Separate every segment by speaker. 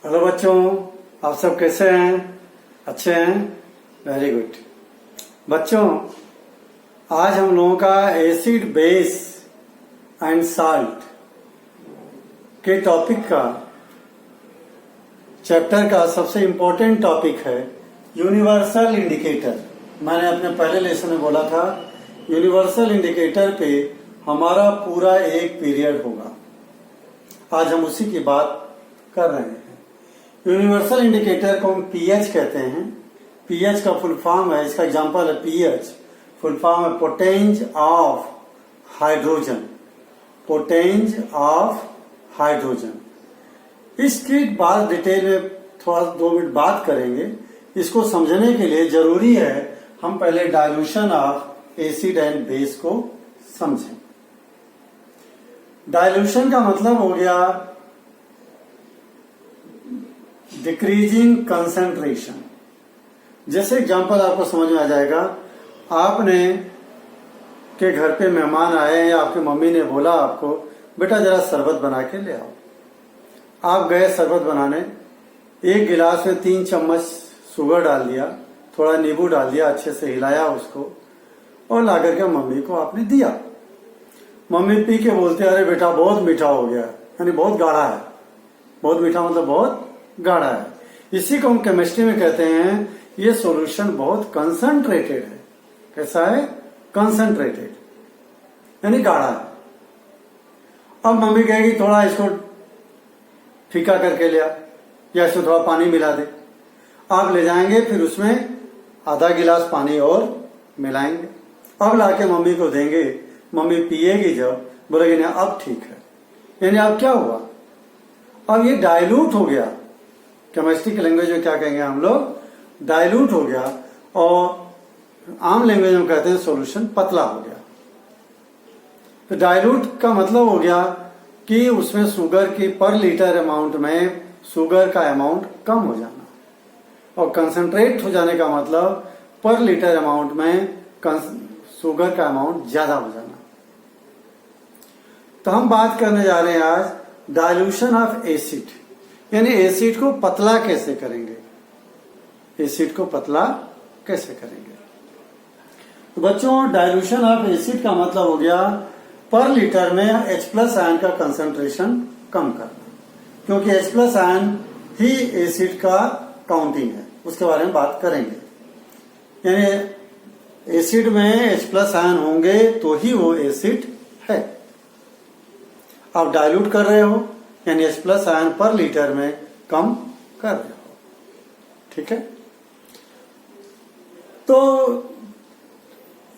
Speaker 1: Hello बच्चों, आप सब कैसे हैं? अच्छे हैं? Very good. बच्चों, आज हम लोगों का एसिड, बेस एंड साल्ट के टॉपिक का, चैप्टर का सबसे इम्पोर्टेंट टॉपिक है यूनिवर्सल इंडिकेटर। मैंने अपने पहले लेसन में बोला था यूनिवर्सल इंडिकेटर पे हमारा पूरा एक पीरियड होगा। आज हम उसी की बात कर रहे हैं। यूनिवर्सल इंडिकेटर को हम पीएच कहते हैं। पीएच का फुल फॉर्म है, इसका एग्जांपल है पीएच, फुल फॉर्म है potenz of hydrogen. Potenz of hydrogen. इसकी बात डिटेल में थोड़ा 2 मिनट बात करेंगे। इसको समझने के लिए जरूरी है हम पहले dilution of acid and base को समझें। डाइल्यूशन का मतलब हो गया डिक्रीजिंग कंसंट्रेशन। जैसे एग्जांपल आपको समझ में आ जाएगा, आपने के घर पे मेहमान आए या आपकी मम्मी ने बोला आपको, बेटा जरा शरबत बना के ले आओ। आप गए शरबत बनाने, 1 गिलास में 3 चम्मच शुगर डाल दिया, थोड़ा नींबू डाल दिया, अच्छे से हिलाया उसको और लाकर के मम्मी को आपने दिया। मम्मी पी के बोलते अरे बेटा बहुत मीठा हो गया, यानी बहुत गाढ़ा है। बहुत मीठा मतलब बहुत गाढ़ा है। इसी को हम केमिस्ट्री में कहते हैं ये सॉल्यूशन बहुत कंसंट्रेटेड है। कैसा है? कंसंट्रेटेड, यानी गाढ़ा है। अब मम्मी कहेगी थोड़ा इसको फीका करके ले आ, या इसको थोड़ा पानी मिला दे। आप ले जाएंगे, फिर उसमें आधा गिलास पानी और मिलाएंगे। अब लाके मम्मी को देंगे, मम्मी पिएगी, जब बोलेगी नहीं अब ठीक है, यानी अब क्या हुआ? अब ये डाइल्यूट हो गया। केमिस्ट्री की लैंग्वेज में क्या कहेंगे हम लोग? डाइल्यूट हो गया। और आम लैंग्वेज में कहते हैं सॉल्यूशन पतला हो गया। तो डाइल्यूट का मतलब हो गया कि उसमें शुगर की पर लीटर अमाउंट में शुगर का अमाउंट कम हो जाना, और कंसंट्रेट हो जाने का मतलब पर लीटर अमाउंट में शुगर का अमाउंट ज्यादा हो जाना। तो हम बात करने जा रहे हैं आज डाइल्यूशन ऑफ एसिड, यानी एसिड को पतला कैसे करेंगे। एसिड को पतला कैसे करेंगे? तो बच्चों, डाइल्यूशन ऑफ एसिड का मतलब हो गया पर लीटर में H+ आयन का कंसंट्रेशन कम करना, क्योंकि H+ आयन ही एसिड का काउंटिंग है। उसके बारे में बात करेंगे। यानी एसिड में H+ आयन होंगे तो ही वो एसिड है। आप डाइल्यूट कर रहे हो, यानी H+ आयन पर लीटर में कम कर रहे हो। ठीक है? तो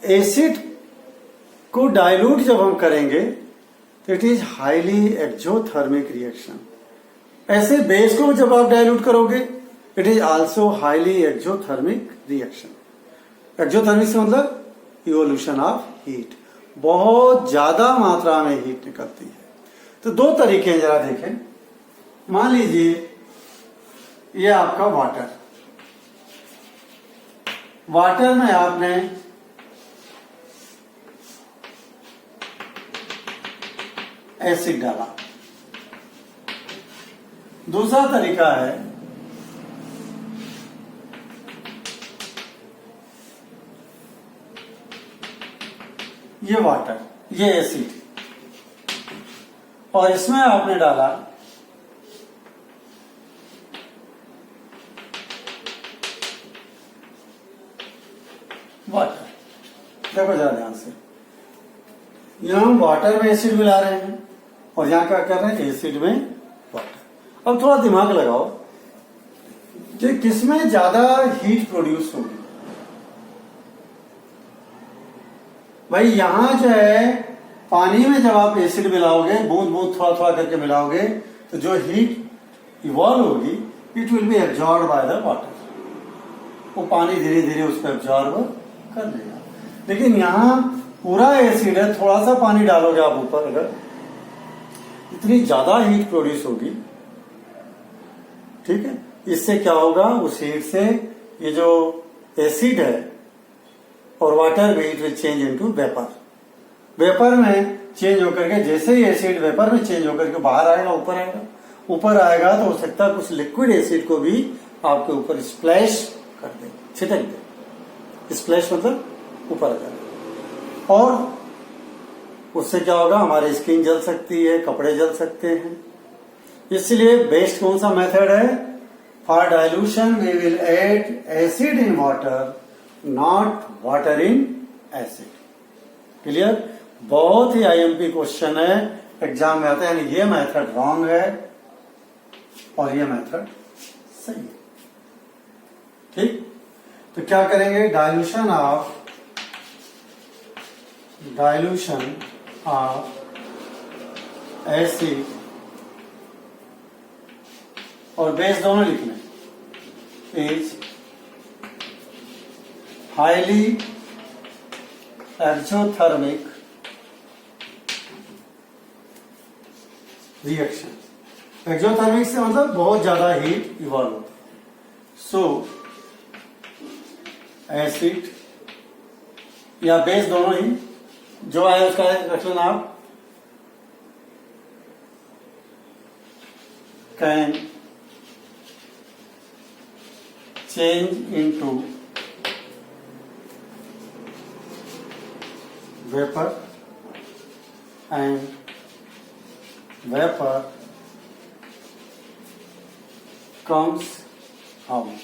Speaker 1: एसिड को डाइल्यूट जब हम करेंगे तो it is highly exothermic reaction. ऐसे बेस को जब आप डाइल्यूट करोगे it is also highly exothermic reaction. Exothermic से मतलब इवोल्यूशन ऑफ हीट, बहुत ज्यादा मात्रा में हीट निकलती है। तो 2 तरीके हैं, जरा देखें। मान लीजिए ये आपका वाटर में आपने एसिड डाला। दूसरा तरीका है ये वाटर, ये एसिड, और इसमें आपने डाला वाटर। देखो जरा ध्यान से, यहां हम वाटर में एसिड मिला रहे हैं और यहां क्या कर रहे हैं? एसिड में वाटर। अब थोड़ा दिमाग लगाओ कि किसमें ज्यादा हीट प्रोड्यूस होगी। भाई यहां जो है पानी में जब आप एसिड मिलाओगे, बूंद बूंद थोड़ा थोड़ा करके मिलाओगे, तो जो हीट इवॉल्व होगी it will be absorb by the water. वो पानी धीरे धीरे उस पर एब्जॉर्ब कर लेगा। लेकिन यहां पूरा एसिड है, थोड़ा सा पानी डालोगे आप ऊपर, अगर इतनी ज्यादा हीट प्रोड्यूस होगी। ठीक है? इससे क्या होगा? उस हीट से ये जो एसिड है और वाटर में it will change into vapour. Vapour में चेंज होकर के, जैसे ही एसिड वेपर में चेंज होकर के बाहर आएगा, ऊपर आएगा, ऊपर आएगा तो हो सकता है कुछ लिक्विड एसिड को भी आपके ऊपर स्प्लैश कर दे, छिटक दे। स्प्लैश मतलब ऊपर आ जाए, और उससे क्या होगा, हमारी स्किन जल सकती है, कपड़े जल सकते हैं। इसलिए बेस्ट कौन सा मेथड है? For dilution we will add acid in water, not water in acid. Clear? बहुत ही आईएमपी क्वेश्चन है, एग्जाम में आता है। यानी ये मेथड रॉन्ग है और ये मेथड सही है। ठीक, तो क्या करेंगे? डाइल्यूशन ऑफ एसिड और बेस दोनों लिखने is highly exothermic reaction. Exothermic से मतलब बहुत ज्यादा हीट इवॉल्व होती है। सो एसिड या बेस दोनों ही, जो आए उसका रख लेना आप। Can change into vapour and vapour comes out.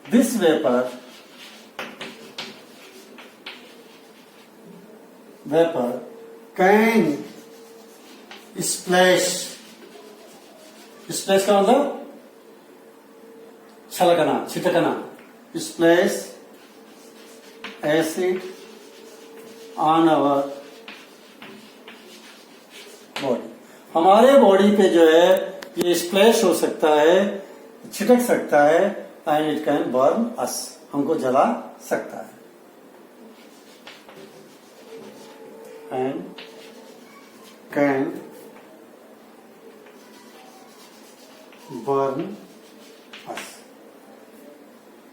Speaker 1: This vapor can splash का मतलब छलकना, छिटकना। splash acid on our body. हमारे बॉडी पे जो है ये स्प्लैश हो सकता है, छिटक सकता है, एंड इट कैन बर्न अस, हमको जला सकता है। एंड कैन बर्न अस।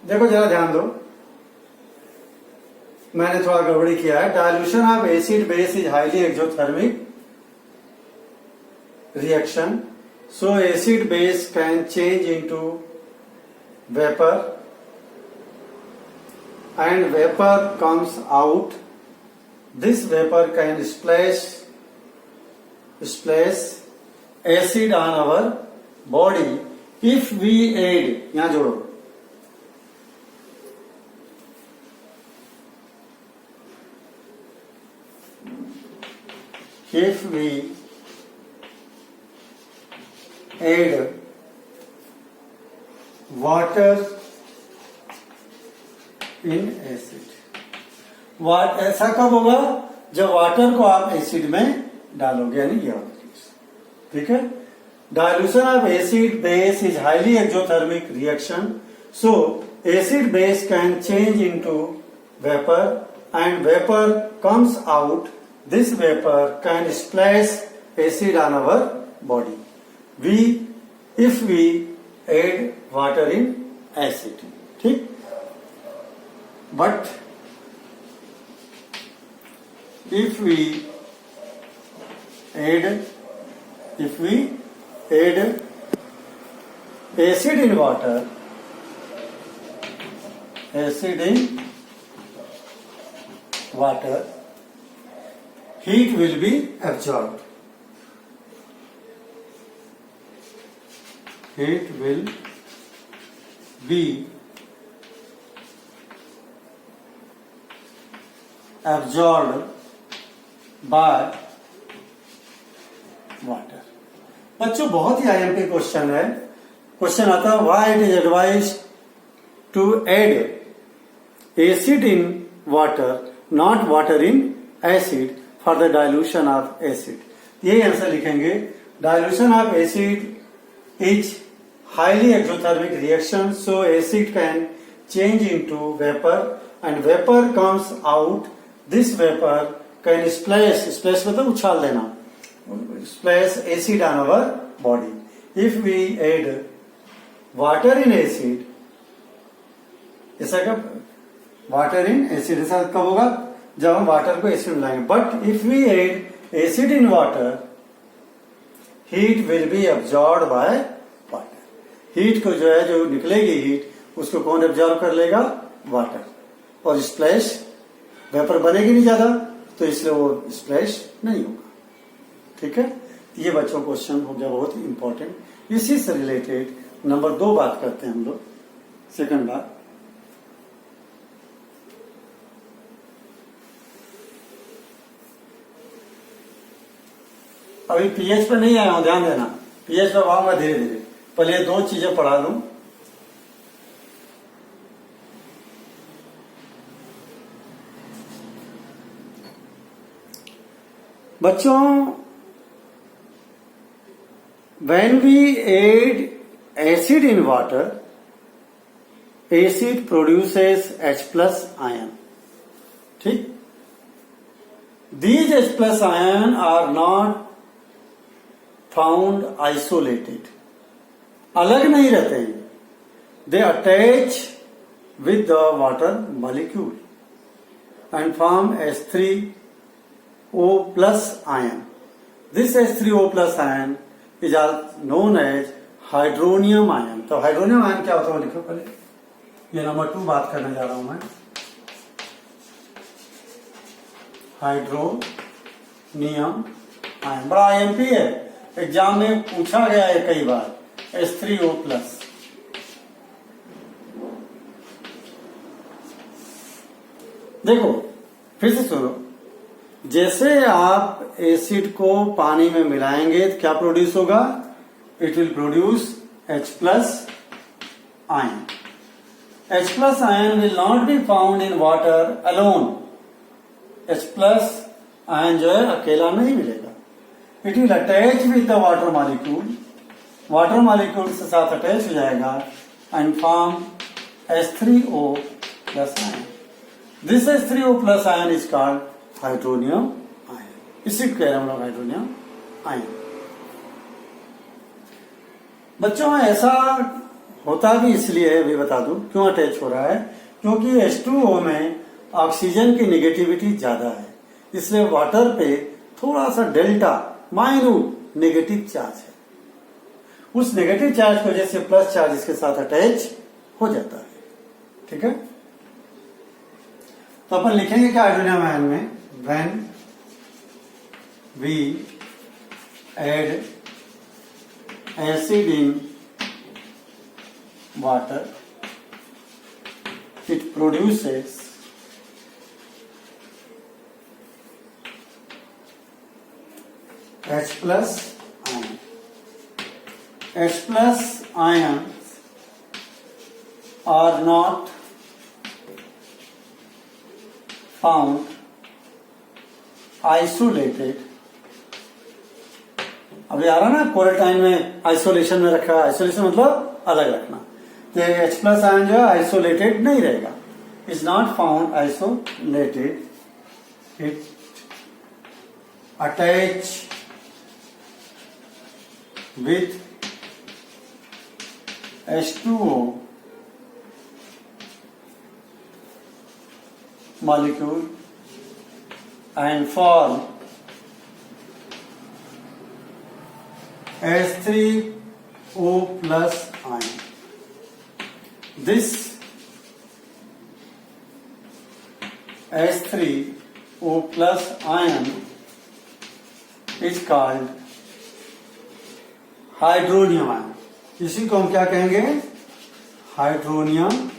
Speaker 1: देखो जरा ध्यान दो, मैंने थोड़ा गड़बड़ी किया है। Dilution of acid base is highly exothermic reaction, so acid base can change into vapor and vapor comes out. This vapor can splash acid on our body if we add, यहां जोड़ो, if we add water in acid। ऐसा कब होगा? जब water को आप acid में डालोगे, यानी ये वाला चीज। ठीक है? Dilution of acid base is highly exothermic reaction, so acid base can change into vapour and vapour comes out. This vapour can splash acid on our body if we add water in acid। ठीक, but if we add acid in water, heat will be absorbed। Heat will be absorbed by water। बच्चों बहुत ही IMP question है। Question आता है, why it is advise to add acid in water, not water in acid, for the dilution of acid. यही answer लिखेंगे। Dilution of acid is highly exothermic reaction, so acid can change into vapor and vapor comes out। This vapor can splash मतलब उछाल देना, splash acid on our body। if we add water in acid, ऐसा कब water in acid ऐसा कब होगा? जब हम वाटर को एसिड में लाएंगे। But if we add acid in water, heat will be absorb by water. Heat को जो है, जो निकलेगी हीट, उसको कौन एब्जॉर्ब कर लेगा? वाटर। और स्प्लैश, वेपर बनेगी नहीं ज्यादा, तो इसलिए वो स्प्लैश नहीं होगा। ठीक है, ये बच्चों क्वेश्चन हो गया बहुत इंपॉर्टेंट। इसी से रिलेटेड नंबर 2 बात करते हैं हम लोग। सेकंड बात, अभी पीएच पे नहीं आया हूं, ध्यान देना। पीएच पे आऊंगा धीरे धीरे, पहले ये 2 चीजें पढ़ा लूं। बच्चों, when we add acid in water, acid produces H plus ion. ठीक? These H plus ion are not found isolated. अलग नहीं रहते हैं. They attach with the water molecule and form H3O plus ion. This H3O plus ion is known as hydronium ion. तो hydronium ion क्या होता है लिखो पहले। ये नंबर 2 बात करने जा रहा हूं मैं। हाइड्रोनियम आयन बड़ा आईएमपी है, एग्जाम में पूछा गया है कई बार। H3O प्लस, देखो फिर से सुनो। जैसे आप एसिड को पानी में मिलाएंगे तो क्या प्रोड्यूस होगा? It will produce H plus ion. H plus ion will not be found in water alone. H plus ion जो है अकेला नहीं मिलेगा। It will attach with the water molecule. Water molecule के साथ अटैच हो जाएगा and form H3O plus ion. This H3O plus ion is called hydronium ion. इसी को कह रहे हैं हम लोग हाइड्रोनियम आयन। बच्चों ऐसा होता भी इसलिए है, भी बता दूं क्यों अटैच हो रहा है। क्योंकि H2O में ऑक्सीजन की नेगेटिविटी ज्यादा है, इसलिए वाटर पे थोड़ा सा डेल्टा माइन्यूट नेगेटिव चार्ज है। उस नेगेटिव चार्ज की वजह से प्लस चार्ज इसके साथ अटैच हो जाता है। ठीक है, तो अपन लिखेंगे क्या हाइड्रोनियम आयन में? When we add acid in water, it produces H plus ion. H plus ions are not found isolated। अभी आ रहा ना क्वारंटाइन में आइसोलेशन में रखा। आइसोलेशन मतलब अलग रखना। तो H प्लस आयन जो है आइसोलेटेड नहीं रहेगा। Is not found isolated, it attach with H2O molecule and form H3O plus ion. This H3O plus ion is called hydronium ion. इसी को हम क्या कहेंगे? Hydronium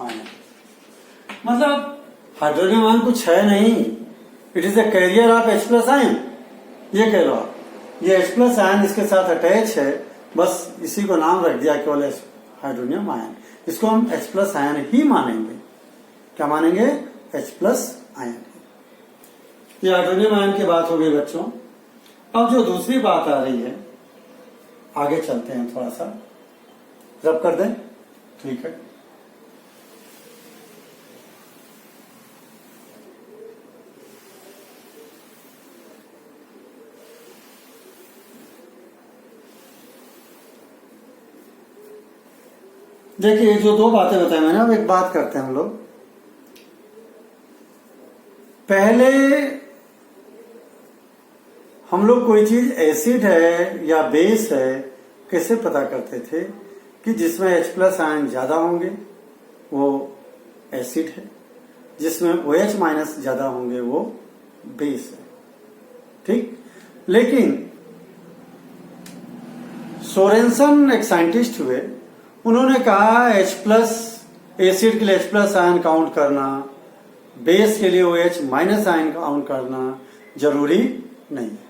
Speaker 1: ion. मतलब हाइड्रोनियम आयन कुछ है नहीं, it is a carrier of H plus ion. ये कह लो आप, ये H प्लस आयन इसके साथ अटैच है, बस इसी को नाम रख दिया केवल हाइड्रोनियम आयन। इसको हम H प्लस आयन ही मानेंगे। क्या मानेंगे? H plus ion. ये हाइड्रोनियम आयन की बात हो गई बच्चों। अब जो दूसरी बात आ रही है, आगे चलते हैं, थोड़ा सा रब कर दें। ठीक है, देखिए जो 2 बातें बताई मैंने, अब एक बात करते हैं हम लोग। पहले हम लोग कोई चीज एसिड है या बेस है कैसे पता करते थे कि जिसमें H प्लस आयन ज्यादा होंगे वो एसिड है, जिसमें OH माइनस ज्यादा होंगे वो बेस है। ठीक, लेकिन सोरेनसन एक साइंटिस्ट हुए, उन्होंने कहा H प्लस एसिड के लिए H प्लस आयन काउंट करना, बेस के लिए OH माइनस आयन काउंट करना जरूरी नहीं है।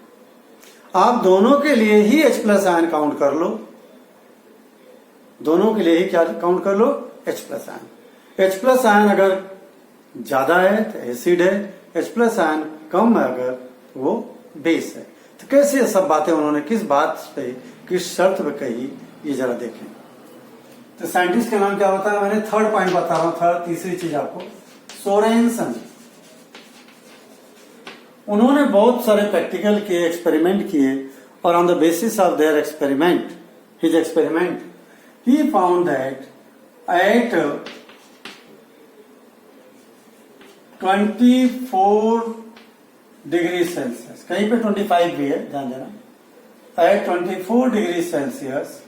Speaker 1: आप दोनों के लिए ही H प्लस आयन काउंट कर लो, दोनों के लिए ही क्या काउंट कर लो, H plus ion. H plus ion अगर ज्यादा है तो एसिड है, H प्लस आयन कम है अगर वो बेस है। तो कैसे ये सब बातें उन्होंने किस बात पे, किस शर्त पे कही, ये जरा देखें। तो साइंटिस्ट का नाम क्या होता है, मैंने थर्ड पॉइंट बता रहा हूं, थर्ड तीसरी चीज आपको, सोरेनसन। उन्होंने बहुत सारे प्रैक्टिकल किए, एक्सपेरिमेंट किए, और on the basis of their experiment, his experiment, he found that at 24 degree Celsius, कहीं पे 25 भी है, ध्यान देना, at 24 degree Celsius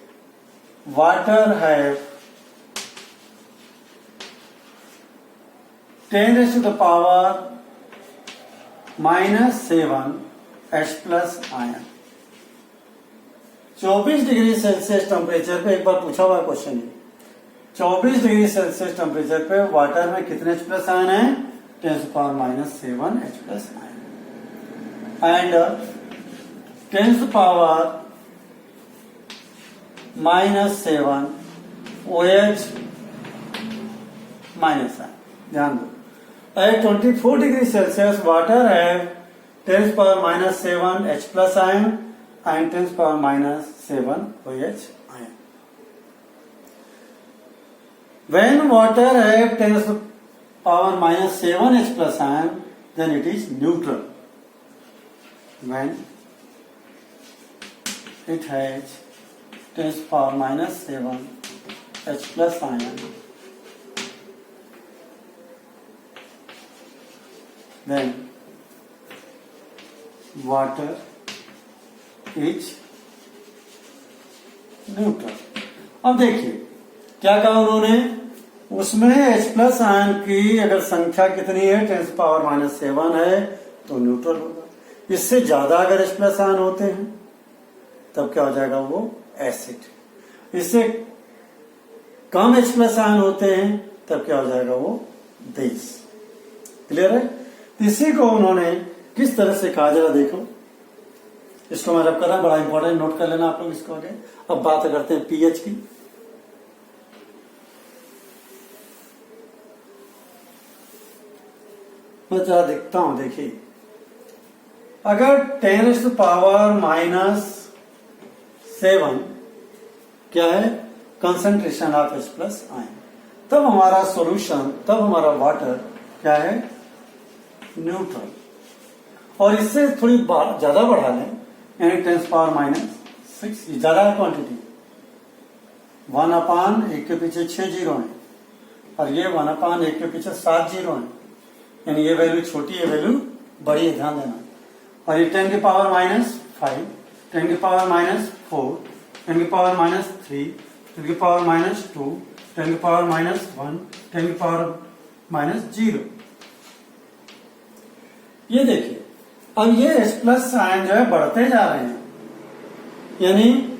Speaker 1: water have 10 raised to the power -7 H plus ion. 24 degree Celsius temperature पे, एक बार पूछा हुआ क्वेश्चन है, 24 डिग्री सेल्सियस टेम्परेचर पे वाटर में कितने H प्लस आयन है, 10 to the power -7 H plus ion, and 10 to the power -7 OH minus ion. ध्यान दो, at 24 degree Celsius water have 10 to the power -7 H plus ion and 10 to the power -7 OH ion. When water have 10 to the power -7 H plus ion, then it is neutral. When it has 10 to the power -7 H plus ion, then water is neutral. अब देखिए क्या कहा उन्होंने, उसमें H plus ion की अगर संख्या कितनी है, 10 to the power -7 है तो न्यूट्रल होगा। इससे ज्यादा अगर H प्लस आयन होते हैं तब क्या हो जाएगा, वो एसिड। इससे कम H प्लस आयन होते हैं तब क्या हो जाएगा, वो बेस। क्लियर है। इसी को उन्होंने किस तरह से कहा, जरा देखो, इसको मैं रब कर रहा हूं, बड़ा इंपॉर्टेंट, नोट कर लेना आप लोग इसको आगे। अब बात करते हैं पीएच की। मैं जरा देखता हूं, देखिए, अगर 10 raised to the power -7 क्या है, concentration of H plus ion, तब हमारा सॉल्यूशन, तब हमारा वाटर क्या है, न्यूट्रल। और इससे थोड़ी ज्यादा बढ़ा लें, यानी 10 to the power -6, ज्यादा क्वांटिटी, 1/1 के पीछे 6 जीरो है, और ये 1/1 के पीछे 7 जीरो है, यानी ये वैल्यू छोटी है, वैल्यू बड़ी है, ध्यान देना। और ये 10 की पावर -5, 10 की पावर -4, 10 की पावर -3, 10 की पावर -2, 10 की पावर -1, 10 की पावर -0। ये देखिए, अब ये H प्लस आयन जो है बढ़ते जा रहे हैं, यानी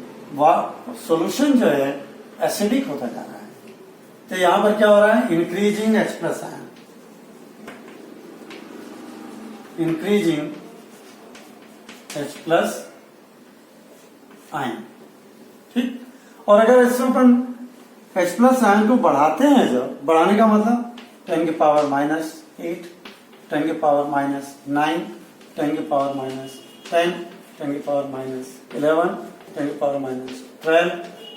Speaker 1: सॉल्यूशन जो है एसिडिक होता जा रहा है। तो यहां पर क्या हो रहा है, increasing H plus ion, increasing H plus ion. ठीक, और अगर इसमें अपन H प्लस आयन को बढ़ाते हैं, जो बढ़ाने का मतलब 10 की पावर -8, 10 की पावर -9, 10 की पावर -10, 10 की पावर -11, 10 की पावर -12,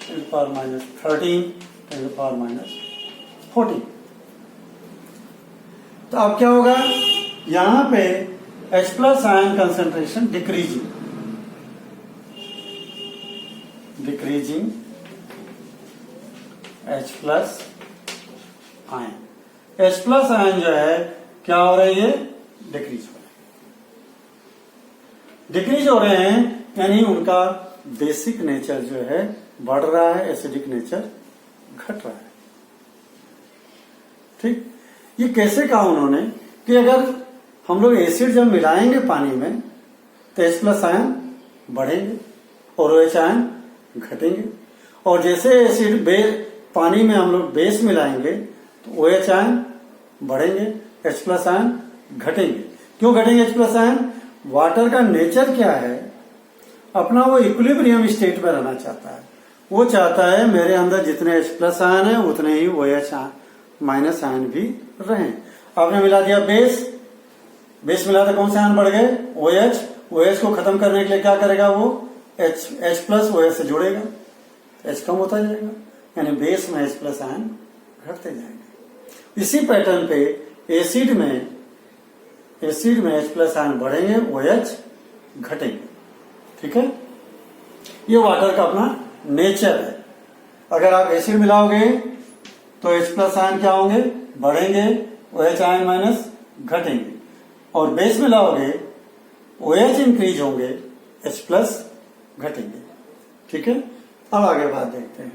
Speaker 1: 10 की पावर -13, 10 की पावर -14। तो अब क्या होगा, यहां पे H plus ion concentration decreasing, decreasing H plus ion, H plus ion जो है क्या हो रही है, डिक्रीज हो रहा है। डिक्रीज हो रहे हैं यानी उनका बेसिक नेचर जो है बढ़ रहा है, एसिडिक नेचर घट रहा है। ठीक, ये कैसे कहा उन्होंने कि अगर हम लोग एसिड जब मिलाएंगे पानी में तो H प्लस आयन बढ़ेंगे और OH आयन घटेंगे, और जैसे एसिड पानी में हम लोग बेस मिलाएंगे तो OH आयन बढ़ेंगे, H प्लस आयन घटेंगे। क्यों घटेंगे H प्लस आयन? वाटर का नेचर क्या है, अपना वो इक्विलिब्रियम स्टेट में रहना चाहता है। वो चाहता है मेरे अंदर जितने H प्लस आयन है उतने ही OH माइनस आयन भी रहें। आपने मिला दिया बेस मिला तो कौन से आयन बढ़ गए? OH को खत्म करने के लिए क्या करेगा वो? H प्लस OH से जुड़ेगा, H कम होता जाएगा, यानी बेस में H प्लस आयन घटते जाएंगे। इसी पैटर्न पे एसिड में H प्लस आयन बढ़ेंगे, OH घटेंगे। ठीक है, ये वाटर का अपना नेचर है। अगर आप एसिड मिलाओगे तो H प्लस आयन क्या होंगे? बढ़ेंगे, OH आयन माइनस घटेंगे, और बेस मिलाओगे OH इंक्रीज होंगे, H प्लस घटेंगे। ठीक है, अब आगे बात देखते हैं।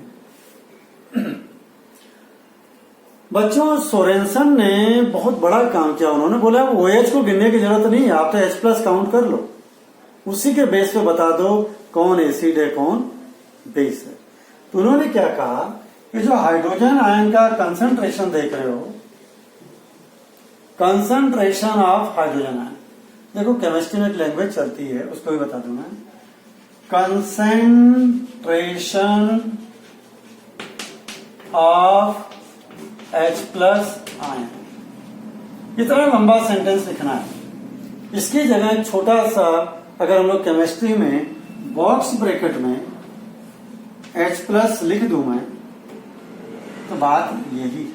Speaker 1: बच्चों, सोरेंसन ने बहुत बड़ा काम किया। उन्होंने बोला OH को गिनने की जरूरत नहीं है, आप तो H प्लस काउंट कर लो, उसी के बेस पे बता दो कौन एसिड है कौन बेस है। तो उन्होंने क्या कहा, ये जो हाइड्रोजन आयन का कंसंट्रेशन देख रहे हो, कंसंट्रेशन ऑफ हाइड्रोजन आयन, देखो केमिस्ट्री में एक लैंग्वेज चलती है, उसको भी बता दूं मैं। Concentration of H plus ion, इतना लंबा सेंटेंस लिखना है। इसकी जगह एक छोटा सा, अगर हम लोग केमिस्ट्री में बॉक्स ब्रैकेट में H प्लस लिख दूं मैं, तो बात यही है।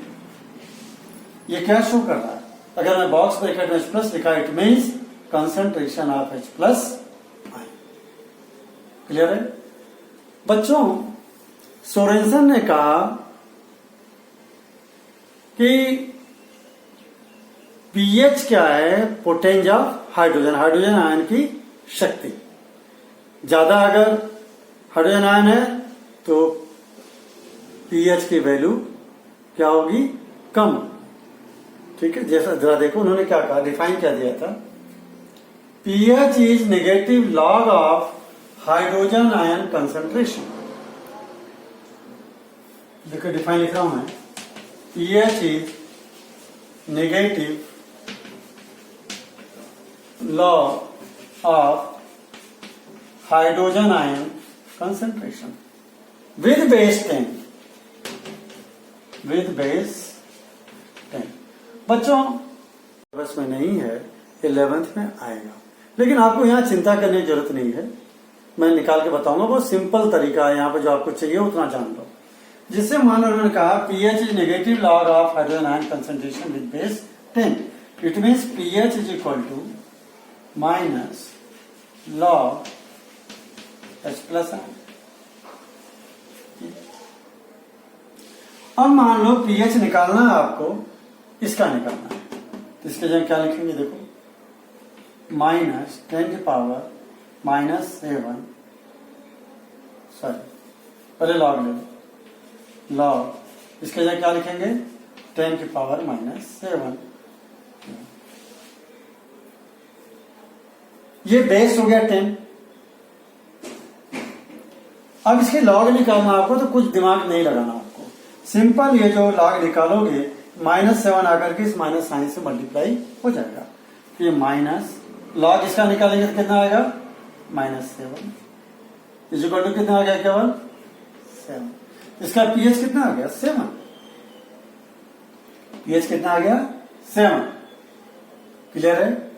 Speaker 1: ये क्या शो कर रहा है? अगर मैं बॉक्स ब्रैकेट में H प्लस लिखा, it means concentration of H plus ion. Clear है बच्चों? सोरेंसन ने कहा कि पीएच क्या है? पोटेंज ऑफ हाइड्रोजन आयन की शक्ति। ज्यादा अगर हाइड्रोजन आयन है तो पीएच की वैल्यू क्या होगी? कम। ठीक है, जैसा जरा देखो उन्होंने क्या कहा, डिफाइन क्या दिया था। PH is negative log of hydrogen ion concentration. देखो डिफाइन लिख रहा हूं मैं, pH is negative log of hydrogen ion concentration with base 10, with base 10। बच्चों बस में नहीं है, 11th में आएगा, लेकिन आपको यहाँ चिंता करने की जरूरत नहीं है, मैं निकाल के बताऊंगा। बहुत सिंपल तरीका है यहाँ पे, जो आपको चाहिए उतना जान लो। जिससे मान लो उन्होंने कहा pH is negative log of hydrogen ion concentration with base 10, it means pH is equal to minus log H plus ion. अब मान लो pH निकालना है आपको, इसका निकालना है, तो इसके जगह क्या लिखेंगे? देखो माइनस 10 की पावर माइनस 7, सॉरी पहले लॉग ले लो, लॉग इसके जगह क्या लिखेंगे? 10 की पावर माइनस 7। ये बेस हो गया 10। अब इसके लॉग निकालना आपको, तो कुछ दिमाग नहीं लगाना आपको, सिंपल ये जो लॉग निकालोगे -7 आकर के इस माइनस साइन से मल्टीप्लाई हो जाएगा। ये माइनस लॉग इसका निकालेंगे तो कितना आएगा? -7 इज इक्वल टू कितना आ गया? केवल 7। इसका pH कितना आ गया? 7। pH कितना आ गया? 7। क्लियर है?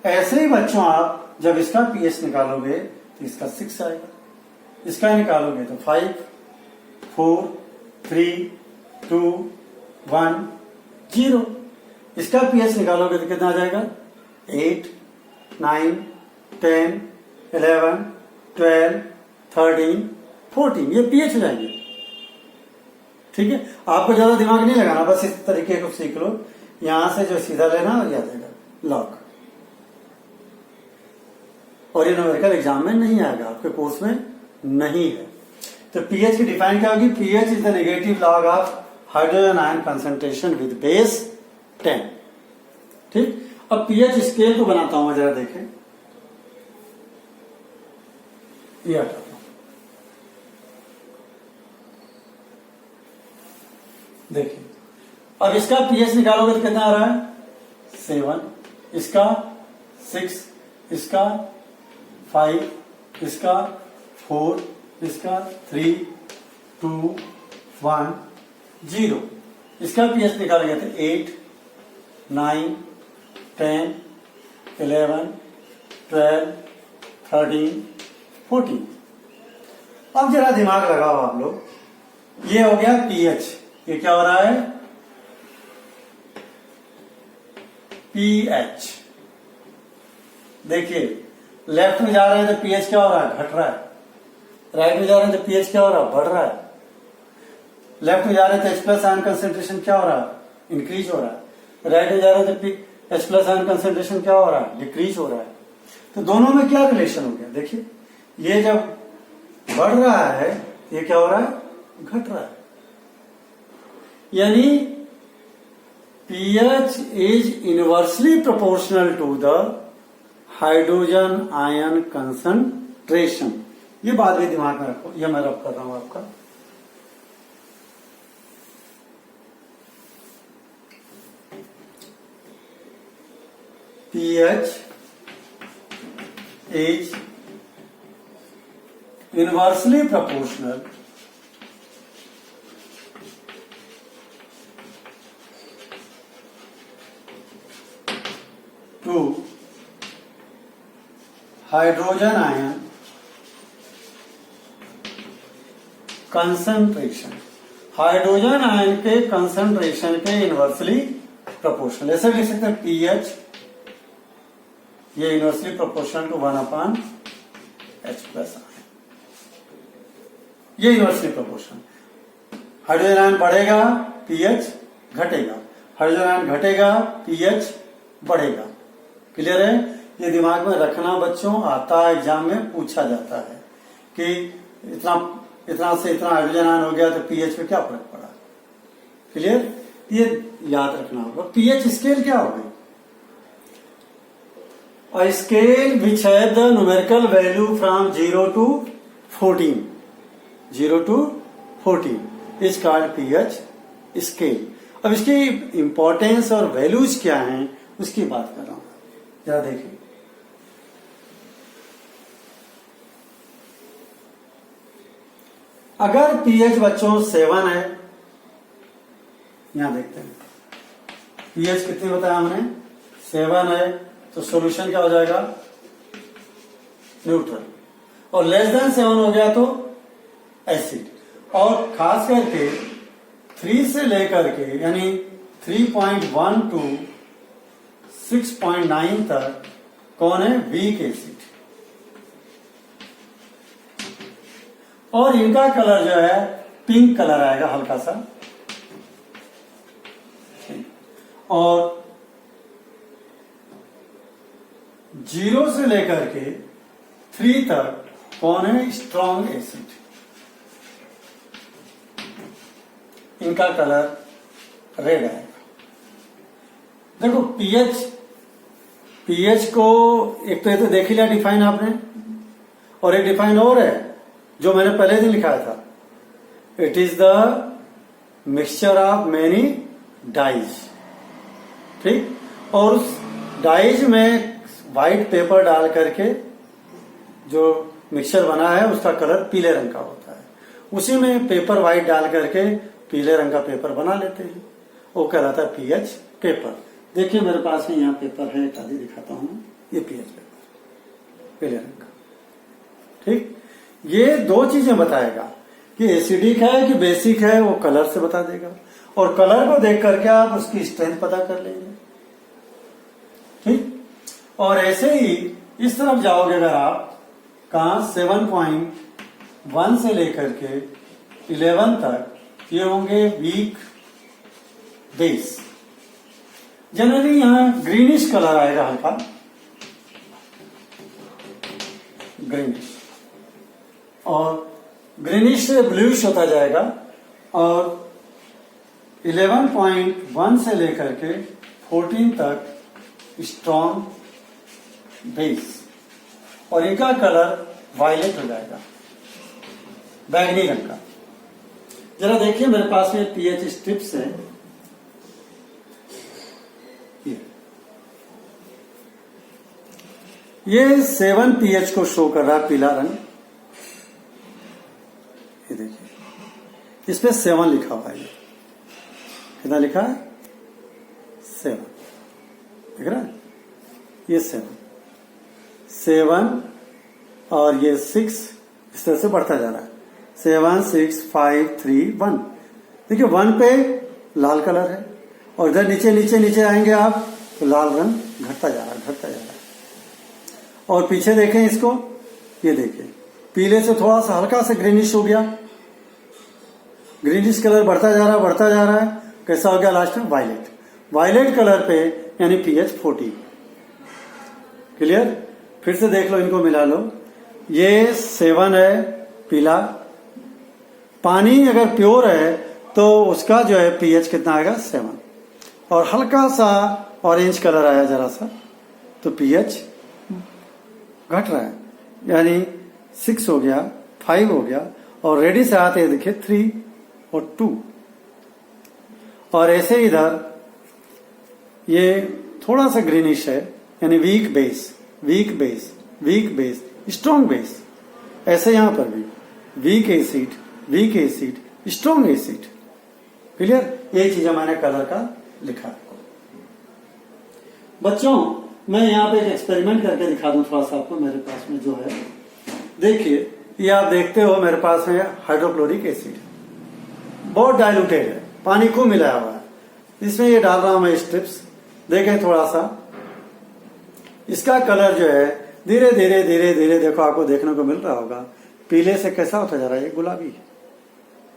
Speaker 1: ऐसे ही बच्चों आप जब इसका pH निकालोगे तो इसका 6 आएगा, इसका निकालोगे तो 5, 4, 3, 2, 1, 0। इसका pH निकालोगे तो कितना आ जाएगा? 8, 9, 10, 11, 12, 13, 14। ये pH हो जाएंगे। ठीक है, आपको ज्यादा दिमाग नहीं लगाना, बस इस तरीके को सीख लो। यहां से जो सीधा लेना और याद आएगा लॉग। और ये न्यूमेरिकल एग्जाम में नहीं आएगा, आपके कोर्स में नहीं है। तो पीएच की डिफाइन क्या होगी? PH is the negative log of hydrogen ion concentration with base 10। ठीक, अब पीएच स्केल को बनाता हूं, जरा देखें। ये हटाता हूं, देखिए अब इसका पीएच निकालोगे तो कितना आ रहा है? 7, इसका 6, इसका 5, इसका 4, इसका 3, 2, 1, 0। इसका पीएच निकालेंगे तो 8, 9, 10, 11, 12, 13, 14। अब जरा दिमाग लगाओ आप लोग, ये हो गया पीएच, ये क्या हो रहा है? पीएच। देखिए लेफ्ट में जा रहे हैं तो पीएच क्या हो रहा है? घट रहा है। राइट में जा रहे हैं तो पीएच क्या हो रहा है? बढ़ रहा है। लेफ्ट में जा रहे हैं तो H प्लस आयन कंसेंट्रेशन क्या हो रहा है? इंक्रीज हो रहा है। राइट में जा रहे हैं तो H प्लस आयन कंसेंट्रेशन क्या हो रहा है? डिक्रीज हो रहा है। तो दोनों में क्या रिलेशन हो गया? देखिए ये जब बढ़ रहा है, ये क्या हो रहा है? घट रहा है। यानी pH is inversely proportional to the hydrogen ion concentration। ये बात भी दिमाग में रखो, ये मैं रब कर रहा हूं आपका। pH is inversely proportional to hydrogen ion concentration. Hydrogen ion के कंसंट्रेशन के इनवर्सली प्रोपोर्शनल। ऐसे लिख सकते हैं पीएच ये inversely proportional to 1/H plus ion. ये इनवर्सली प्रोपोर्शनल। हाइड्रोजन आयन बढ़ेगा, पीएच घटेगा। हाइड्रोजन आयन घटेगा, पीएच बढ़ेगा। क्लियर है? ये दिमाग में रखना बच्चों, आता है एग्जाम में पूछा जाता है कि इतना से इतना हाइड्रोजन आयन हो गया तो पीएच पे क्या फर्क पड़ा। क्लियर? ये याद रखना होगा। पीएच स्केल क्या होगी? A scale which has the numerical value from 0 to 14, 0 to 14 is called pH scale। अब इसकी इंपॉर्टेंस और वैल्यूज क्या हैं उसकी बात कर रहा हूं, जरा देखिए। अगर पीएच बच्चों 7 है, यहां देखते हैं पीएच कितनी बताया हमने? 7 है, तो सॉल्यूशन क्या हो जाएगा? न्यूट्रल। और लेस देन 7 हो गया तो एसिड। और खास करके 3 से लेकर के यानी 3.1 to 6.9 तक कौन है? Weak acid. और इनका कलर जो है पिंक कलर आएगा हल्का सा। और 0 से लेकर के 3 तक कौन है? Strong acid. इनका कलर रेड आएगा। देखो पीएच को एक तो ये तो देख ही लिया डिफाइन आपने, और एक डिफाइन और है जो मैंने पहले दिन लिखा था। It is the mixture of many dyes. ठीक, और उस डाइज में व्हाइट पेपर डाल करके जो मिक्सचर बना है उसका कलर पीले रंग का होता है। उसी में पेपर व्हाइट डाल करके पीले रंग का पेपर बना लेते हैं, वो कहलाता है पीएच पेपर। देखिए मेरे पास में यहाँ पेपर है, एक आदि दिखाता हूं। ये पीएच पेपर पीले रंग का। ठीक, ये दो चीजें बताएगा कि एसिडिक है कि बेसिक है, वो कलर से बता देगा। और कलर को देख करके आप उसकी स्ट्रेंथ पता कर लेंगे। ठीक, और ऐसे ही इस तरफ जाओगे अगर आप, कहा 7.1 से लेकर के 11 तक ये होंगे वीक बेस। जनरली यहां ग्रीनिश कलर आएगा हल्का। ग्रीनिश, और ग्रीनिश से ब्लूइश होता जाएगा, और 11.1 से लेकर के 14 तक स्ट्रॉन्ग बेस, और इनका कलर वायलेट हो जाएगा, बैंगनी रंग का। जरा देखिए मेरे पास में पीएच स्ट्रिप्स है, ये 7 पीएच को शो कर रहा है, पीला रंग। ये देखिए इस पे 7 लिखा हुआ है, कितना लिखा है? 7 दिख रहा है, ये 7 और ये 6 इस तरह से बढ़ता जा रहा है, 7 6 5 3 1। देखिए 1 पे लाल कलर है, और इधर नीचे नीचे नीचे आएंगे आप तो लाल रंग घटता जा रहा है, घटता जा रहा है। और पीछे देखें इसको, ये देखिए पीले से थोड़ा सा हल्का सा ग्रीनिश हो गया, ग्रीनिश कलर बढ़ता जा रहा है, बढ़ता जा रहा है, कैसा हो गया लास्ट में? वायलेट। वायलेट कलर पे यानी पीएच 40। क्लियर? फिर से देख लो, इनको मिला लो। ये 7 है पीला, पानी अगर प्योर है तो उसका जो है पीएच कितना आएगा? 7, और हल्का सा ऑरेंज कलर आया जरा सा तो पीएच घट रहा है, यानी 6 हो गया, 5 हो गया, और रेडी से आते हैं देखिए 3 और 2, और ऐसे इधर ये थोड़ा सा ग्रीनिश है, यानी weak base, weak base, weak base, strong base. ऐसे यहां पर भी weak acid, weak acid, strong acid. Clear? ये चीज मैंने कलर का लिखा। बच्चों मैं यहाँ पे एक एक्सपेरिमेंट करके दिखा दूं थोड़ा सा आपको, मेरे पास में जो है, देखिए ये आप देखते हो मेरे पास में हाइड्रोक्लोरिक एसिड, बहुत डाइल्यूटेड है, पानी खूब मिलाया हुआ है, इसमें ये डाल रहा हूं मैं स्ट्रिप्स। देखें थोड़ा सा, इसका कलर जो है धीरे धीरे धीरे धीरे देखो आपको देखने को मिल रहा होगा, पीले से कैसा होता जा रहा है? ये गुलाबी, ये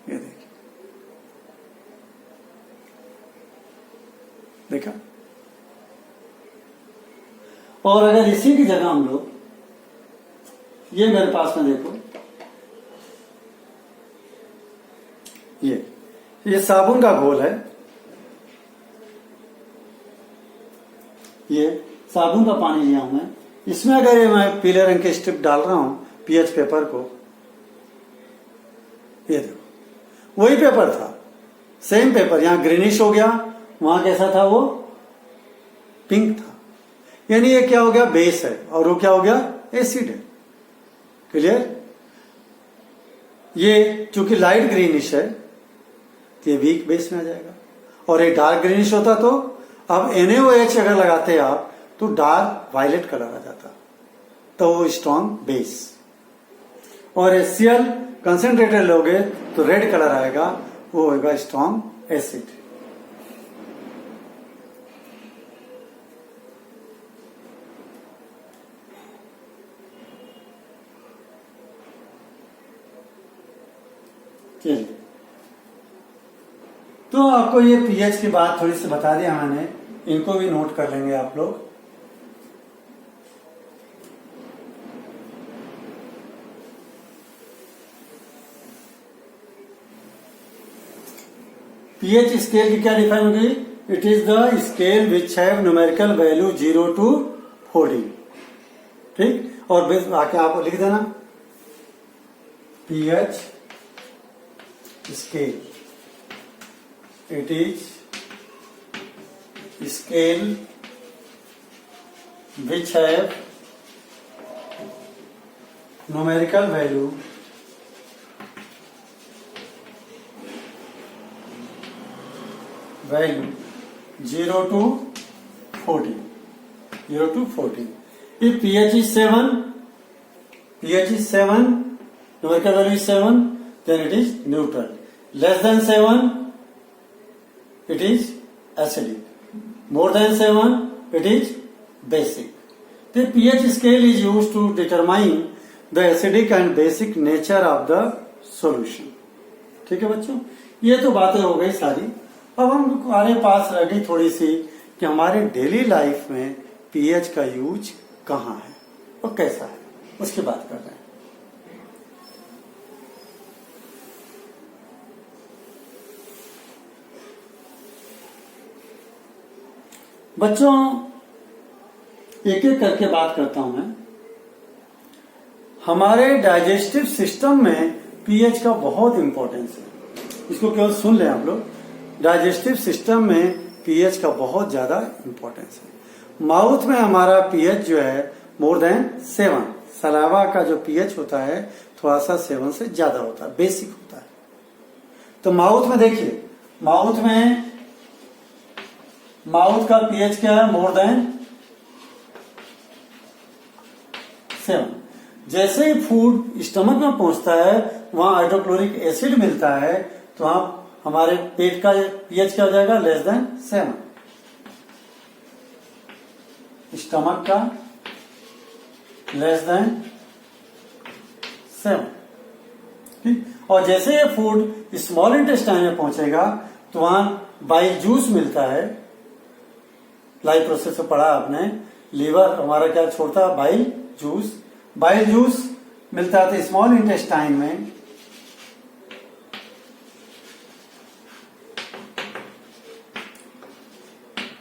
Speaker 1: देखिए, देखा? और अगर इसी की जगह हम लोग, ये मेरे पास में देखो, ये साबुन का घोल है, ये साबुन का पानी लिया हूं मैं, इसमें अगर ये मैं पीले रंग के स्ट्रिप डाल रहा हूं पीएच पेपर को, ये देखो वही पेपर था, सेम पेपर, यहां ग्रीनिश हो गया, वहां कैसा था? वो पिंक था, यानी ये क्या हो गया? बेस है, और वो क्या हो गया? एसिड है। क्लियर? ये चूंकि लाइट ग्रीनिश है तो ये वीक बेस में आ जाएगा, और ये डार्क ग्रीनिश होता तो अब NaOH अगर लगाते आप तो डार्क वायलेट कलर आ जाता, तो वो स्ट्रॉन्ग बेस। और HCl कंसेंट्रेटेड लोगे तो रेड कलर आएगा, वो होगा स्ट्रॉन्ग एसिड। चलिए, तो आपको ये पीएच की बात थोड़ी सी बता दिया मैंने, इनको भी नोट कर लेंगे आप लोग। पीएच स्केल की क्या डिफाइन होगी? It is the scale which have numerical value 0 to 40। ठीक, और आके आप लिख देना pH scale. It is scale which have numerical value 0 to 40. 0 to 40. If pH is 7, numerical value is 7, then it is neutral. Less than 7, it is acidic. More than 7, it is basic. The pH scale is used to determine the acidic and basic nature of the solution. ठीक है बच्चों, ये तो बातें हो गई सारी। अब हमारे पास रह गई थोड़ी सी कि हमारे डेली लाइफ में पीएच का यूज कहाँ है और कैसा है, उसकी बात कर रहे हैं। बच्चों, एक एक करके बात करता हूं मैं। हमारे डाइजेस्टिव सिस्टम में पीएच का बहुत इंपॉर्टेंस है, इसको केवल सुन लें आप लोग। डाइजेस्टिव सिस्टम में पीएच का बहुत ज्यादा इंपॉर्टेंस है। माउथ में हमारा पीएच जो है मोर देन 7, सलावा का जो पीएच होता है थोड़ा सा 7 से ज्यादा होता है, बेसिक होता है। तो माउथ में देखिए, माउथ का पीएच क्या है, मोर देन 7। जैसे ही फूड स्टमक में पहुंचता है वहां हाइड्रोक्लोरिक एसिड मिलता है, तो वहां हमारे पेट का पीएच क्या हो जाएगा, लेस देन 7। स्टमक का लेस देन 7, ठीक। और जैसे ये फूड स्मॉल इंटेस्टाइन में पहुंचेगा तो वहां बाइल जूस मिलता है। लाइफ प्रोसेस से पढ़ा आपने, लीवर हमारा क्या छोड़ता है, बाइल जूस मिलता है तो स्मॉल इंटेस्टाइन में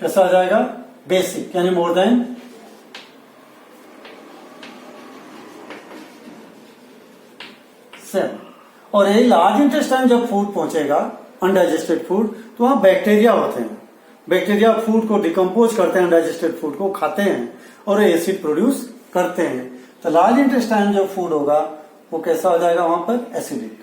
Speaker 1: कैसा आ जाएगा, बेसिक, यानी मोर देन 7। और यही लार्ज इंटेस्टाइन जब फूड पहुंचेगा, अनडाइजेस्टेड फूड, तो वहां बैक्टीरिया होते हैं। बैक्टीरिया फूड को डिकम्पोज करते हैं, अनडाइजेस्टेड फूड को खाते हैं और एसिड प्रोड्यूस करते हैं। तो लार्ज इंटेस्टाइन जो फूड होगा वो कैसा हो जाएगा, वहां पर एसिडिक।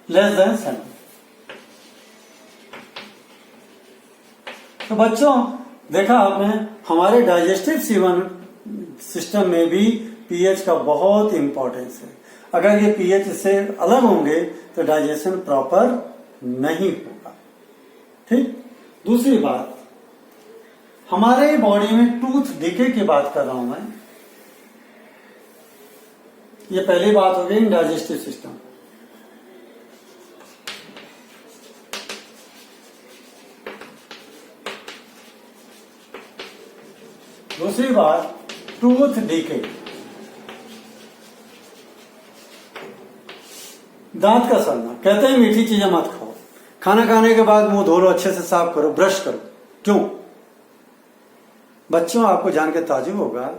Speaker 1: Less than 7। तो बच्चों, देखा आपने, हमारे डाइजेस्टिव सिस्टम में भी पीएच का बहुत इंपॉर्टेंस है। अगर ये पीएच से अलग होंगे तो डाइजेशन प्रॉपर नहीं होगा, ठीक। दूसरी बात, हमारे बॉडी में टूथ डिके की बात कर रहा हूं मैं। ये पहली बात हो गई डाइजेस्टिव सिस्टम। दूसरी बात, टूथ डीके, दांत का सड़ना। कहते हैं मीठी चीजें मत खाओ, खाना खाने के बाद मुंह धो लो, अच्छे से साफ करो, ब्रश करो। क्यों? बच्चों, आपको जान के ताज्जुब होगा,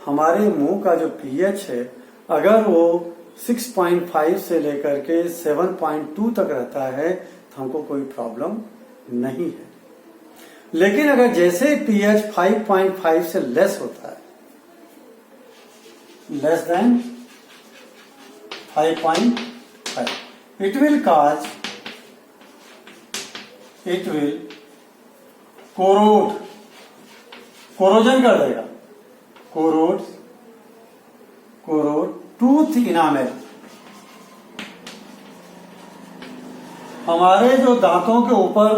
Speaker 1: हमारे मुंह का जो पीएच है अगर वो 6.5 से लेकर के 7.2 तक रहता है तो हमको कोई प्रॉब्लम नहीं है। लेकिन अगर जैसे पीएच 5.5 से लेस होता है, less than 5.5, it will corrosion कर देगा, corrode टूथ इनामेल। हमारे जो दांतों के ऊपर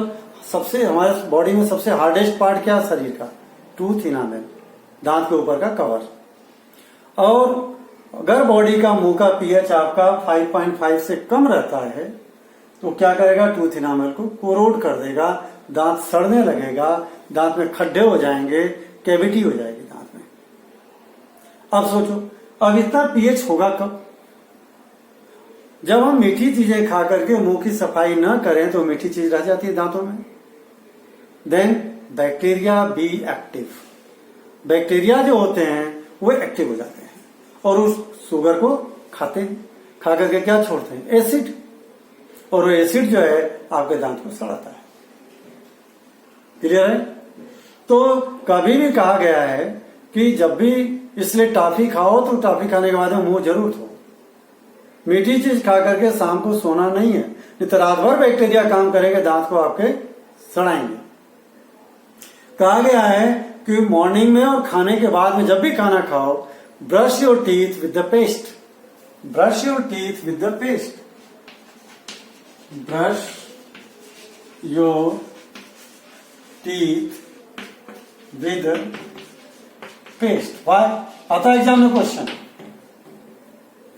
Speaker 1: सबसे, हमारे बॉडी में सबसे हार्डेस्ट पार्ट क्या है शरीर का, टूथ इनामेल, दांत के ऊपर का कवर। और अगर बॉडी का मुंह का पीएच आपका 5.5 से कम रहता है तो क्या करेगा, टूथ इनामेल को कोरोड कर देगा, दांत सड़ने लगेगा, दांत में खड्डे हो जाएंगे, कैविटी हो जाएगी दांत में। अब सोचो, अब इतना पीएच होगा कब? जब हम मीठी चीजें खा करके मुंह की सफाई न करें तो मीठी चीज रह जाती है दांतों में। Then bacteria be active, bacteria जो होते हैं वो एक्टिव हो जाते हैं और उस शुगर को खाते हैं, खा करके क्या छोड़ते हैं, एसिड। और वो एसिड जो है आपके दांत को सड़ाता है। क्लियर है? तो कभी भी कहा गया है कि जब भी, इसलिए टॉफी खाओ तो टॉफी खाने के बाद में मुंह जरूर धो। मीठी चीज खा करके शाम को सोना नहीं है, नहीं तो रात भर बैक्टीरिया काम करेंगे, दांत को आपके सड़ाएंगे। कहा गया है कि मॉर्निंग में और खाने के बाद में जब भी खाना खाओ, brush your teeth with the paste, brush your teeth with the paste, brush your teeth with paste. Why आता है एग्जाम में क्वेश्चन,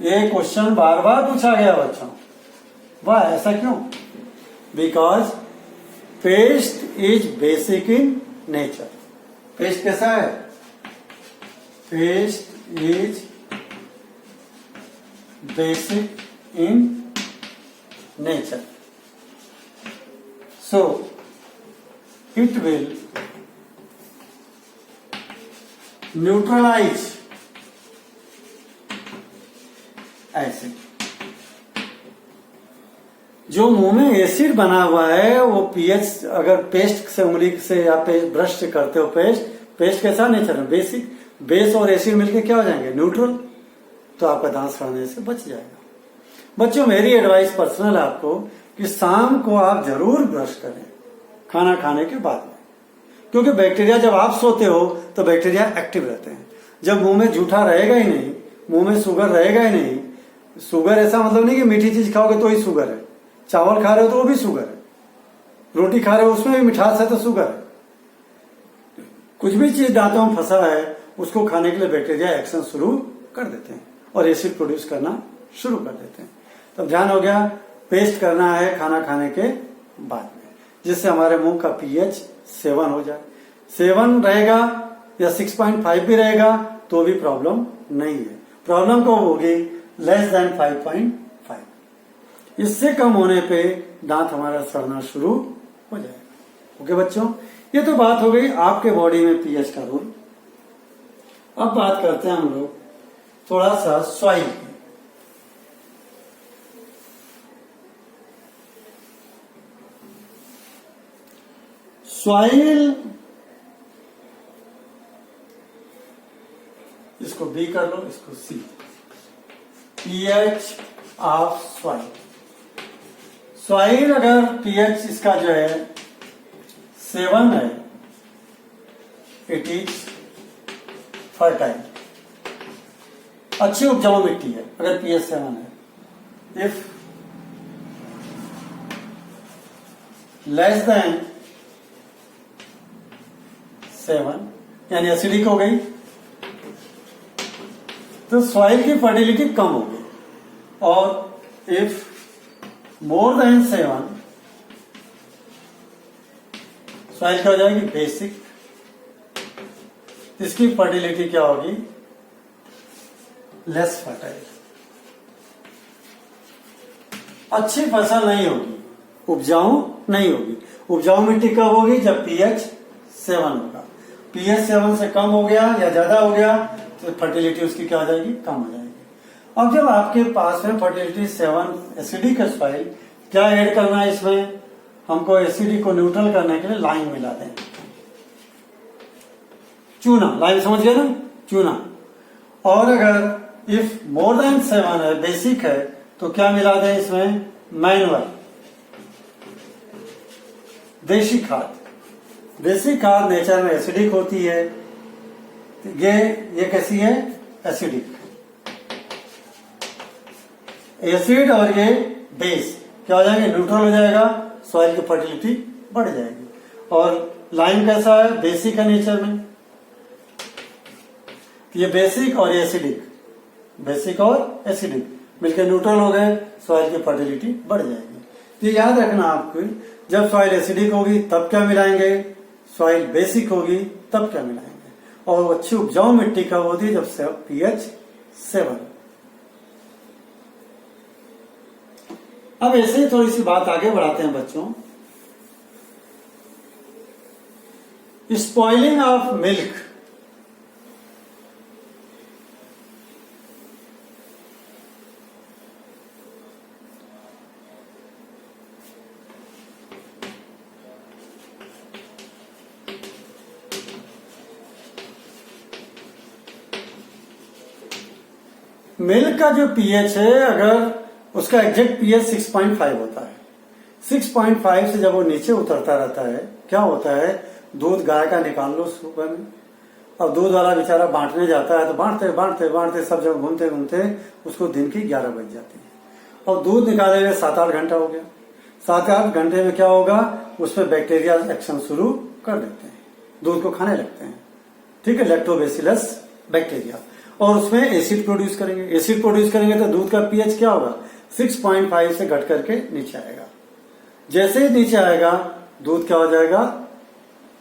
Speaker 1: ये क्वेश्चन बार बार पूछा गया बच्चों। वाह, ऐसा क्यों? Because paste is basic in nature. Paste कैसा है? Paste is basic in nature, so it will neutralize acid. जो मुंह में एसिड बना हुआ है वो पीएच, अगर पेस्ट से उंगली से या ब्रश से करते हो पेस्ट कैसा नेचर है? बेसिक। बेस और एसिड मिलके क्या हो जाएंगे? न्यूट्रल। तो आपका दांत सड़ने से बच जाएगा। बच्चों, मेरी एडवाइस पर्सनल है आपको कि शाम को आप जरूर ब्रश करें खाना खाने के बाद में, क्योंकि बैक्टीरिया, जब आप सोते हो तो बैक्टीरिया एक्टिव रहते हैं। जब मुंह में जूठा रहेगा ही नहीं, मुंह में शुगर रहेगा ही नहीं। शुगर ऐसा मतलब नहीं कि मीठी चीज खाओगे तो ही शुगर है। चावल खा रहे हो तो वो भी शुगर है, रोटी खा रहे हो उसमें भी मिठास है तो शुगर है। कुछ भी चीज दांतों में फंसा है उसको खाने के लिए बैक्टीरिया एक्शन शुरू कर देते हैं और एसिड प्रोड्यूस करना शुरू कर देते हैं। तो ध्यान हो गया, पेस्ट करना है खाना खाने के बाद में, जिससे हमारे मुंह का पीएच 7 हो जाए। 7 रहेगा या 6.5 भी रहेगा तो भी प्रॉब्लम नहीं है। प्रॉब्लम कब होगी? Less than 5.5। इससे कम होने पे दांत हमारा सड़ना शुरू हो जाएगा। ओके बच्चों, ये तो बात हो गई आपके बॉडी में पीएच का रूल। अब बात करते हैं हम लोग थोड़ा सा सॉइल की। सॉइल, इसको बी कर लो, इसको सी। PH of soil. सॉइल अगर पीएच इसका जो है 7 है, इट इज फर्टाइल, अच्छी उपजाऊ मिट्टी है अगर पीएच 7 है। इफ लेस देन 7 यानी एसिडिक हो गई तो सॉइल की फर्टिलिटी कम होगी। और इफ मोर देन 7 सॉइल क्या हो जाएगी? बेसिक। इसकी फर्टिलिटी क्या होगी? Less fertile. अच्छी फसल नहीं होगी, उपजाऊ नहीं होगी। उपजाऊ मिट्टी कब होगी? जब पीएच 7 होगा। पीएच 7 से कम हो गया या ज्यादा हो गया तो फर्टिलिटी उसकी क्या हो जाएगी? कम हो जाएगी। अब जब आपके पास में फर्टिलिटी 7 एसिडिक सॉइल, क्या ऐड करना है इसमें? हमको एसिडिक को न्यूट्रल करने के लिए लाइम मिला दें। चूना, लाइम समझ गए ना? चूना। और अगर इफ मोर देन 7 है, बेसिक है, तो क्या मिला दें इसमें? मैनुअल, देशी खाद। देसी खाद नेचर में एसिडिक होती है, ये कैसी है? एसिडिक। एसिड और ये बेस क्या हो जाएंगे? न्यूट्रल हो जाएगा, सॉइल की फर्टिलिटी बढ़ जाएगी। और लाइम कैसा है? बेसिक है नेचर में, ये बेसिक और ये एसिडिक, बेसिक और एसिडिक मिलकर न्यूट्रल हो गए, सॉइल की फर्टिलिटी बढ़ जाएगी। तो याद रखना आपको, जब सॉइल एसिडिक होगी तब क्या मिलाएंगे? सॉइल बेसिक होगी तब क्या मिलाएंगे? और अच्छी उपजाऊ मिट्टी कब होती है? जब पीएच 7। अब ऐसे ही थोड़ी सी बात आगे बढ़ाते हैं बच्चों। Spoiling of milk. मिल्क का जो पीएच है, अगर उसका एग्जैक्ट पीएच 6.5 होता है, 6.5 से जब वो नीचे उतरता रहता है, क्या होता है? दूध गाय का निकाल लो सुबह में, अब दूध वाला बेचारा बांटने जाता है तो बांटते बांटते बांटते सब जगह घूमते घूमते उसको दिन की 11 बज जाती है। और दूध निकाले हुए 7-8 घंटा हो गया। 7-8 घंटे में क्या होगा? उसमें बैक्टीरिया एक्शन शुरू कर देते हैं, दूध को खाने लगते हैं। ठीक है, लैक्टोबैसिलस बैक्टीरिया, और उसमें एसिड प्रोड्यूस करेंगे। एसिड प्रोड्यूस करेंगे तो दूध का पीएच क्या होगा? 6.5 से घट करके नीचे आएगा। जैसे ही नीचे आएगा दूध क्या हो जाएगा,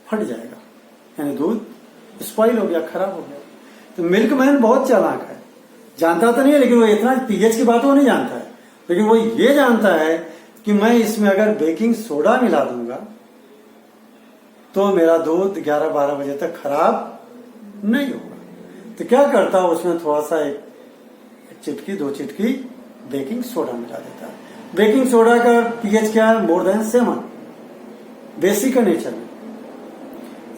Speaker 1: फट जाएगा, यानी दूध स्पॉइल हो गया, खराब हो गया। तो मिल्कमैन बहुत चालाक है, जानता तो नहीं है, लेकिन वो इतना पीएच की बात वो नहीं जानता है, लेकिन वो ये जानता है कि मैं इसमें अगर बेकिंग सोडा मिला दूंगा तो मेरा दूध 11-12 बजे तक खराब नहीं होगा। तो क्या करता है, उसमें थोड़ा सा एक चिटकी 2 चिटकी बेकिंग सोडा मिला देता है। बेकिंग सोडा का पीएच क्या है, मोर देन 7, बेसिक का नेचर में।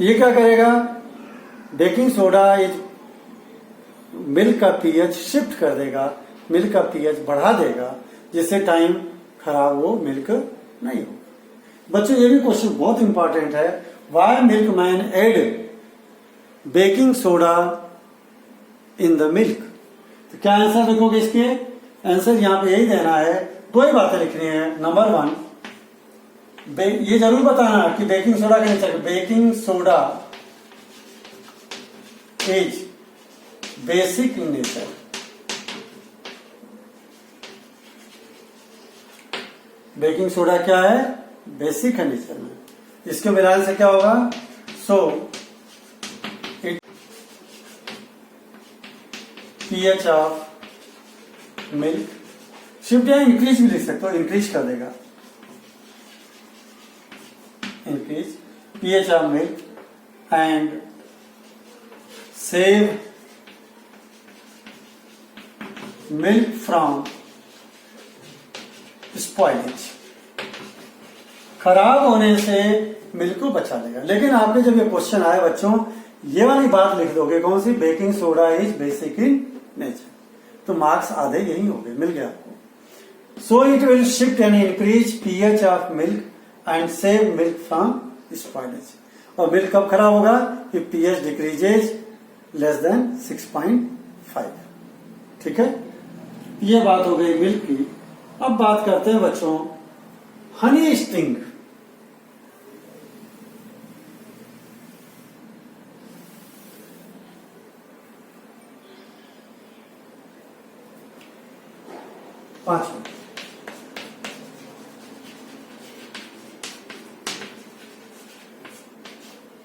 Speaker 1: ये क्या करेगा, बेकिंग सोडा इज मिल्क का पीएच शिफ्ट कर देगा, मिल्क का पीएच बढ़ा देगा, जिससे टाइम खराब हो, मिल्क नहीं होगा। बच्चों ये भी क्वेश्चन बहुत इंपॉर्टेंट है, why milkman add baking soda in the milk. तो क्या आंसर लिखोगे इसके, आंसर यहां पे यही देना है, 2 ही बातें लिखनी है। नंबर 1, ये जरूर बताना कि बेकिंग सोडा का nature, baking soda is basic in nature. Baking soda क्या है, बेसिक है नेचर में। इसके मिलाने से क्या होगा, so it pH of milk shift या इंक्रीज भी लिख सकते हो, इंक्रीज कर देगा, increase pH of milk and save milk from spoilage। खराब होने से मिल्क को बचा लेगा। लेकिन आपके जब ये क्वेश्चन आए बच्चों, ये वाली बात लिख दोगे, कौन सी, baking soda is basic in nature, तो मार्क्स आधे यही हो गए, मिल गया आपको। So it will shift and increase pH of milk and save milk from spoilage. और मिल्क कब खराब होगा, if pH decreases less than 6.5। ठीक है, ये बात हो गई मिल्क की। अब बात करते हैं बच्चों हनी स्टिंग। पांचवा,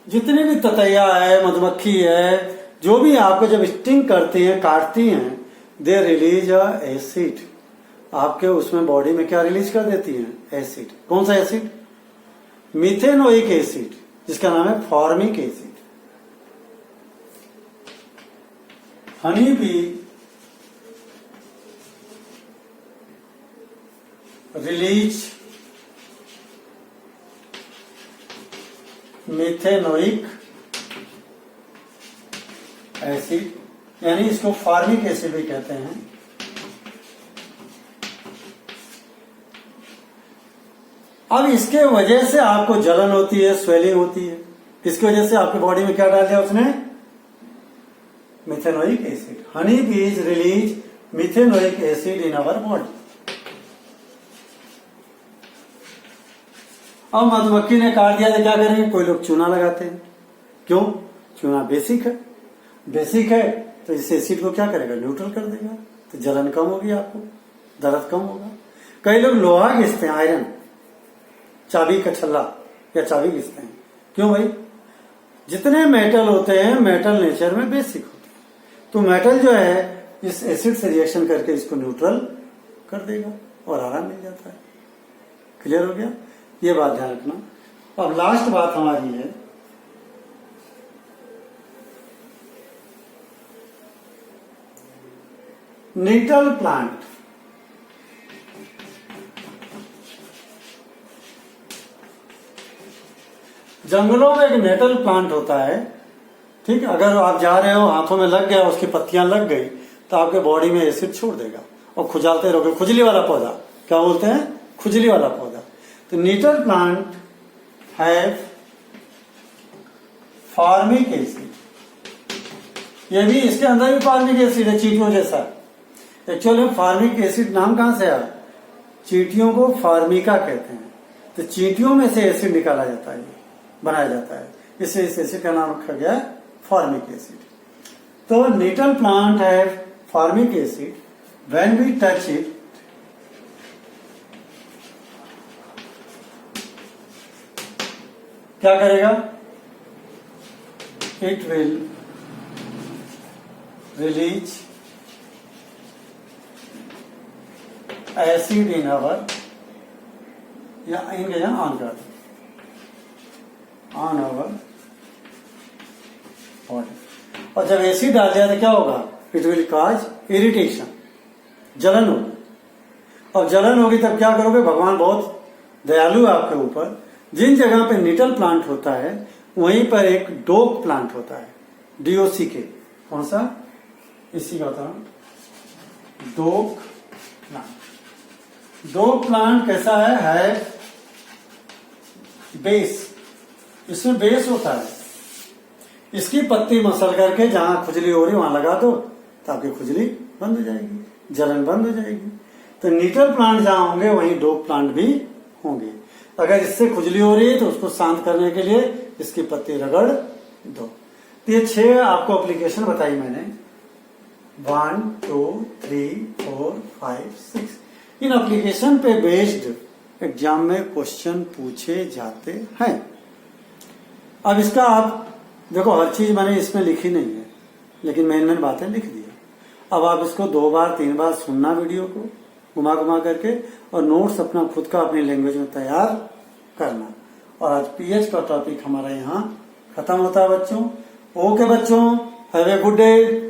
Speaker 1: जितनी भी ततैया है, मधुमक्खी है, जो भी आपको जब स्टिंग करती हैं, काटती हैं, दे रिलीज अ एसिड। आपके उसमें बॉडी में क्या रिलीज कर देती हैं, एसिड। कौन सा एसिड, मिथेनोइक एसिड, जिसका नाम है formic acid. Honey be release methanoic acid, यानी इसको फॉर्मिक एसिड भी कहते हैं। अब इसके वजह से आपको जलन होती है, स्वेलिंग होती है। इसकी वजह से आपकी बॉडी में क्या डाल दिया उसने, methanoic acid. Honey bees release methanoic acid in our body. अब मधुमक्खी ने काट दिया तो क्या करेंगे, कोई लोग चूना लगाते हैं। क्यों, चूना बेसिक है, बेसिक है तो इस एसिड को क्या करेगा, न्यूट्रल कर देगा, तो जलन कम होगी, आपको दर्द कम होगा। कई लोग लोहा घिसते हैं, आयरन, चाबी का छल्ला या चाबी घिसते हैं। क्यों भाई, जितने मेटल होते हैं, मेटल नेचर में बेसिक होते हैं, तो मेटल जो है इस एसिड से रिएक्शन करके इसको न्यूट्रल कर देगा और आराम मिल जाता है। क्लियर हो गया, ये बात ध्यान रखना। अब लास्ट बात हमारी है नीटल प्लांट। जंगलों में एक नेटल प्लांट होता है, ठीक है। अगर आप जा रहे हो, हाथों में लग गया, उसकी पत्तियां लग गई, तो आपके बॉडी में एसिड छोड़ देगा और खुजालते रहोगे। खुजली वाला पौधा, क्या बोलते हैं, खुजली वाला पौधा। तो nettle plant have formic acid, ये भी इसके अंदर भी फॉर्मिक एसिड है, चींटियों जैसा। एक्चुअली फॉर्मिक एसिड नाम कहां से आया, चींटियों को फॉर्मिका कहते हैं। तो चींटियों में से एसिड निकाला जाता है, बनाया जाता है, इससे इस एसिड का नाम रखा गया फॉर्मिक एसिड। तो नीटल प्लांट है formic acid, when we touch it क्या करेगा? It will release acid in our, या इनके यहां ऑन कर ऑन अवर बॉडी। और जब एसिड डाल दिया तो क्या होगा? इट विल कॉज इरिटेशन, जलन होगी। और जलन होगी तब क्या करोगे? भगवान बहुत दयालु है आपके ऊपर। जिन जगह पे निटल प्लांट होता है वहीं पर एक डोक प्लांट होता है, DOCK। कौन सा? इसी का होता है डोक प्लांट। डोक प्लांट कैसा है बेस, इसमें बेस होता है। इसकी पत्ती मसल करके जहां खुजली हो रही वहां लगा दो तो आपकी खुजली बंद हो जाएगी, जलन बंद हो जाएगी। तो निटल प्लांट जहां होंगे वहीं डोक प्लांट भी होंगे। अगर इससे खुजली हो रही है तो उसको शांत करने के लिए इसकी पत्ती रगड़ दो। तो ये 6 आपको एप्लीकेशन बताई मैंने, 1 2 3 4 5 6। इन एप्लीकेशन पे बेस्ड एग्जाम में क्वेश्चन पूछे जाते हैं। अब इसका आप देखो, हर चीज मैंने इसमें लिखी नहीं है, लेकिन मेन बातें लिख दी। अब आप इसको 2 बार 3 बार सुनना, वीडियो को घुमा घुमा करके, और नोट्स अपना खुद का अपनी लैंग्वेज में तैयार करना। और आज PH का टॉपिक हमारा यहाँ खत्म होता है बच्चों। ओके बच्चों, हैव ए गुड डे।